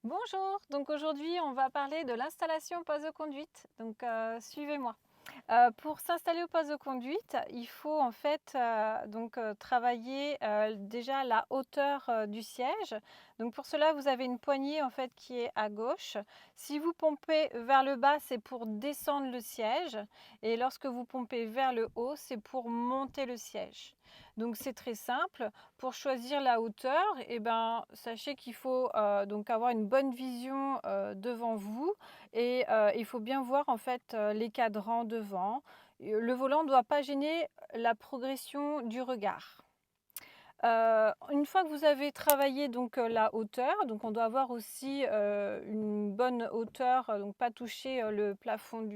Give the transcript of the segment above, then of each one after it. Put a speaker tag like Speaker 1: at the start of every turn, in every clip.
Speaker 1: Bonjour, donc aujourd'hui on va parler de l'installation au poste de conduite, donc suivez-moi. Pour s'installer au poste de conduite, il faut en fait travailler déjà la hauteur du siège. Donc pour cela, vous avez une poignée en fait qui est à gauche. Si vous pompez vers le bas, c'est pour descendre le siège, et lorsque vous pompez vers le haut, c'est pour monter le siège. Donc c'est très simple. Pour choisir la hauteur, sachez qu'il faut donc avoir une bonne vision devant vous, et il faut bien voir en fait les cadrans devant. Le volant ne doit pas gêner la progression du regard. Une fois que vous avez travaillé donc la hauteur, donc on doit avoir aussi une bonne hauteur, donc pas toucher le plafond.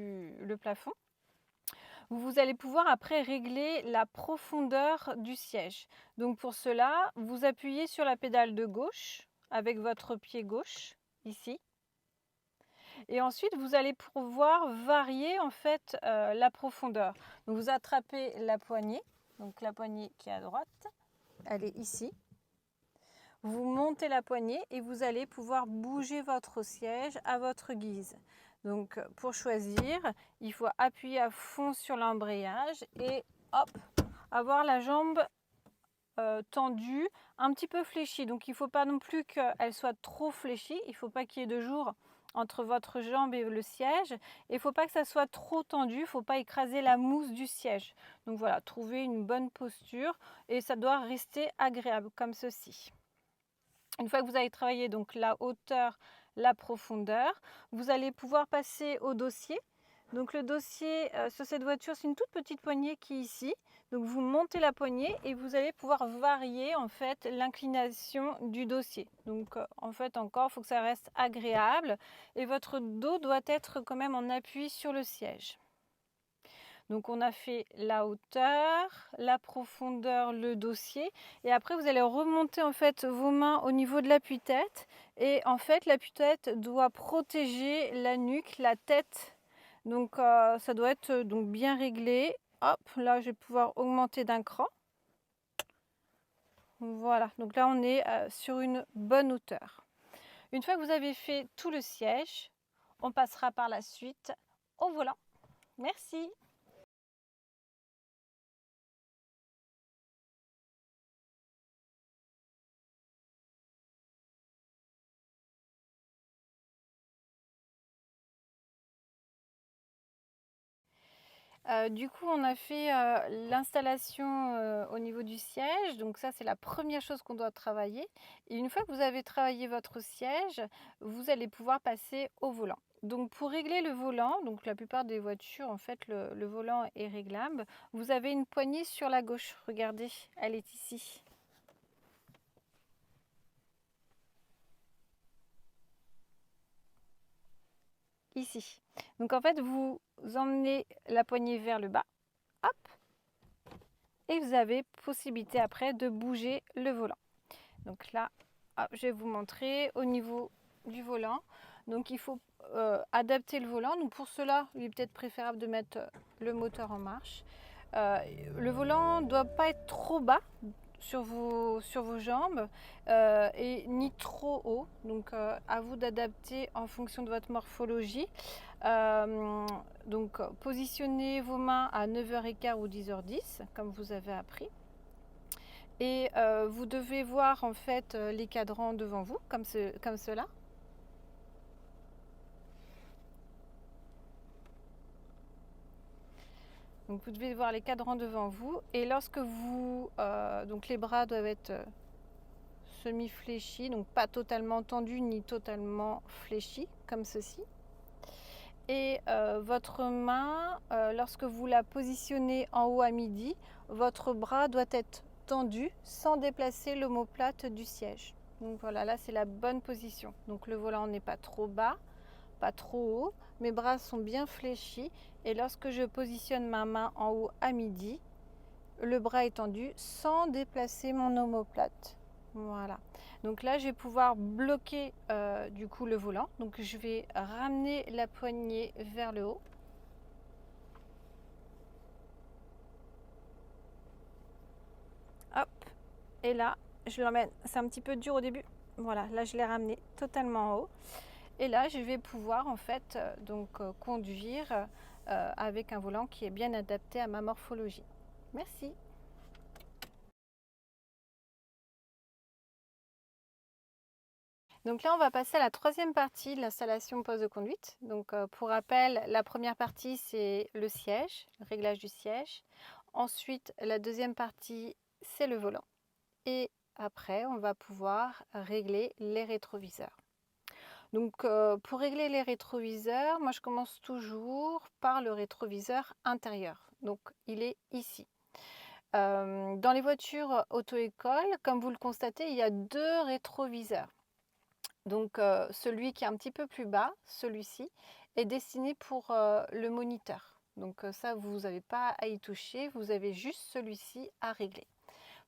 Speaker 1: Vous allez pouvoir après régler la profondeur du siège. Donc pour cela, vous appuyez sur la pédale de gauche avec votre pied gauche, ici. Et ensuite, vous allez pouvoir varier en fait la profondeur. Donc vous attrapez la poignée, donc la poignée qui est à droite, elle est ici. Vous montez la poignée et vous allez pouvoir bouger votre siège à votre guise. Donc pour choisir, il faut appuyer à fond sur l'embrayage et hop, avoir la jambe tendue, un petit peu fléchie. Donc il ne faut pas non plus qu'elle soit trop fléchie, il ne faut pas qu'il y ait de jour entre votre jambe et le siège. Et il ne faut pas que ça soit trop tendu, il ne faut pas écraser la mousse du siège. Donc voilà, trouver une bonne posture et ça doit rester agréable comme ceci. Une fois que vous avez travaillé donc la hauteur, la profondeur, vous allez pouvoir passer au dossier. Donc le dossier sur cette voiture, c'est une toute petite poignée qui est ici. Donc vous montez la poignée et vous allez pouvoir varier en fait l'inclination du dossier. Donc en fait encore, il faut que ça reste agréable et votre dos doit être quand même en appui sur le siège. Donc on a fait la hauteur, la profondeur, le dossier, et après vous allez remonter en fait vos mains au niveau de l'appui-tête, et en fait l'appui-tête doit protéger la nuque, la tête. Donc ça doit être donc bien réglé. Hop, là je vais pouvoir augmenter d'un cran. Voilà, donc là on est sur une bonne hauteur. Une fois que vous avez fait tout le siège, on passera par la suite au volant. Merci. Du coup, on a fait l'installation au niveau du siège. Donc ça, c'est la première chose qu'on doit travailler. Et une fois que vous avez travaillé votre siège, vous allez pouvoir passer au volant. Donc pour régler le volant, donc la plupart des voitures, en fait, le volant est réglable. Vous avez une poignée sur la gauche. Regardez, elle est ici. Ici. Donc en fait, vous emmenez la poignée vers le bas. Hop. Et vous avez possibilité après de bouger le volant. Donc là, hop, je vais vous montrer au niveau du volant. Donc il faut adapter le volant. Donc pour cela, il est peut-être préférable de mettre le moteur en marche. Le volant ne doit pas être trop bas sur vos jambes et ni trop haut. Donc à vous d'adapter en fonction de votre morphologie. Donc positionnez vos mains à 9h15 ou 10h10 comme vous avez appris. Et vous devez voir en fait les cadrans devant vous, comme cela. Donc vous devez voir les cadrans devant vous. Et lorsque vous... donc les bras doivent être semi-fléchis, donc pas totalement tendus ni totalement fléchis, comme ceci. Et votre main, lorsque vous la positionnez en haut à midi, votre bras doit être tendu sans déplacer l'omoplate du siège. Donc voilà, là c'est la bonne position. Donc le volant n'est pas trop bas, pas trop haut. Mes bras sont bien fléchis et lorsque je positionne ma main en haut à midi, le bras est tendu sans déplacer mon omoplate. Voilà. Donc là, je vais pouvoir bloquer du coup le volant. Donc je vais ramener la poignée vers le haut. Hop. Et là, je l'emmène. C'est un petit peu dur au début. Voilà, là je l'ai ramené totalement en haut. Et là, je vais pouvoir en fait conduire avec un volant qui est bien adapté à ma morphologie. Merci. Donc là, on va passer à la troisième partie de l'installation poste de conduite. Donc pour rappel, la première partie, c'est le siège, le réglage du siège. Ensuite, la deuxième partie, c'est le volant. Et après, on va pouvoir régler les rétroviseurs. Donc pour régler les rétroviseurs, moi je commence toujours par le rétroviseur intérieur. Donc il est ici. Dans les voitures auto-école, comme vous le constatez, il y a deux rétroviseurs. Donc celui qui est un petit peu plus bas, celui-ci, est destiné pour le moniteur. Donc ça, vous n'avez pas à y toucher, vous avez juste celui-ci à régler.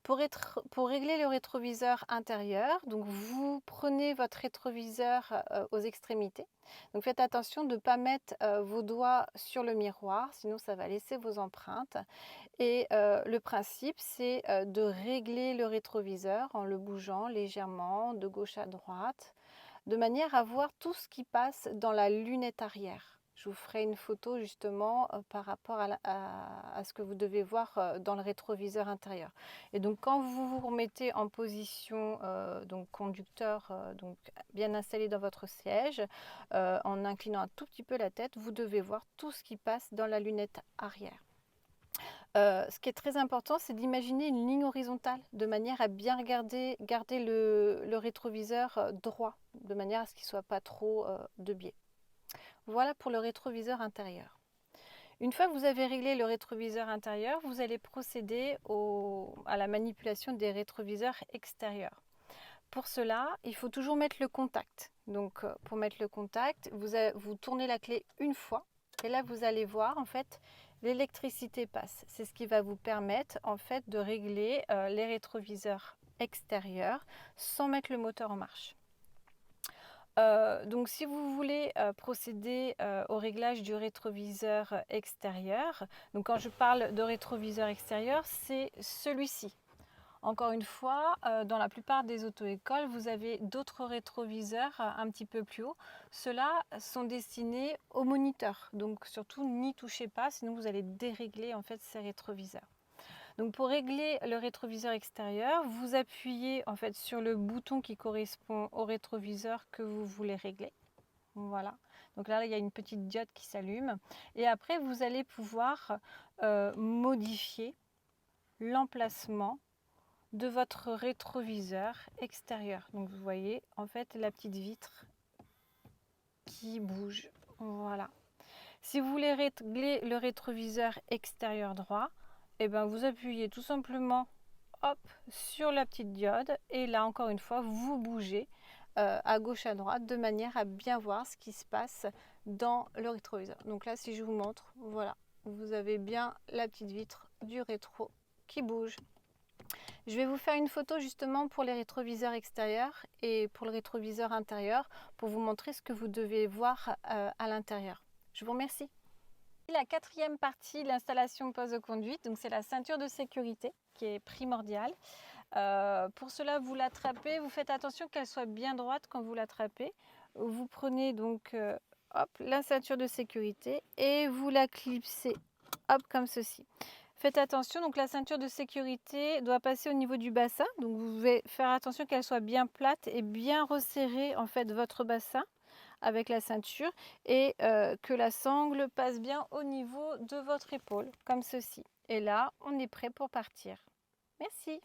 Speaker 1: Pour régler le rétroviseur intérieur, donc vous prenez votre rétroviseur aux extrémités. Donc faites attention de ne pas mettre vos doigts sur le miroir, sinon ça va laisser vos empreintes. Et le principe, c'est de régler le rétroviseur en le bougeant légèrement de gauche à droite, de manière à voir tout ce qui passe dans la lunette arrière. Je vous ferai une photo justement par rapport à ce que vous devez voir dans le rétroviseur intérieur. Et donc quand vous vous remettez en position donc conducteur donc bien installé dans votre siège, en inclinant un tout petit peu la tête, vous devez voir tout ce qui passe dans la lunette arrière. Ce qui est très important, c'est d'imaginer une ligne horizontale de manière à bien garder le rétroviseur droit, de manière à ce qu'il ne soit pas trop de biais. Voilà pour le rétroviseur intérieur. Une fois que vous avez réglé le rétroviseur intérieur, vous allez procéder à la manipulation des rétroviseurs extérieurs. Pour cela, il faut toujours mettre le contact. Donc pour mettre le contact, vous tournez la clé une fois et là vous allez voir en fait l'électricité passe. C'est ce qui va vous permettre en fait de régler les rétroviseurs extérieurs sans mettre le moteur en marche. Donc si vous voulez procéder au réglage du rétroviseur extérieur, donc quand je parle de rétroviseur extérieur, c'est celui-ci. Encore une fois, dans la plupart des auto-écoles, vous avez d'autres rétroviseurs un petit peu plus haut. Ceux-là sont destinés aux moniteurs. Donc surtout, n'y touchez pas, sinon vous allez dérégler en fait ces rétroviseurs. Donc pour régler le rétroviseur extérieur, vous appuyez en fait sur le bouton qui correspond au rétroviseur que vous voulez régler. Voilà. Donc là, il y a une petite diode qui s'allume. Et après, vous allez pouvoir modifier l'emplacement de votre rétroviseur extérieur. Donc vous voyez en fait la petite vitre qui bouge. Voilà. Si vous voulez régler le rétroviseur extérieur droit, et ben vous appuyez tout simplement hop, sur la petite diode et là encore une fois vous bougez à gauche à droite de manière à bien voir ce qui se passe dans le rétroviseur. Donc là si je vous montre, voilà, vous avez bien la petite vitre du rétro qui bouge. Je vais vous faire une photo justement pour les rétroviseurs extérieurs et pour le rétroviseur intérieur pour vous montrer ce que vous devez voir à l'intérieur. Je vous remercie. La quatrième partie de l'installation poste de conduite, donc c'est la ceinture de sécurité qui est primordiale. Pour cela, vous l'attrapez, vous faites attention qu'elle soit bien droite quand vous l'attrapez. Vous prenez donc hop, la ceinture de sécurité et vous la clipsez hop, comme ceci. Faites attention, donc la ceinture de sécurité doit passer au niveau du bassin. Donc vous devez faire attention qu'elle soit bien plate et bien resserrer en fait votre bassin avec la ceinture et que la sangle passe bien au niveau de votre épaule, comme ceci. Et là, on est prêt pour partir. Merci.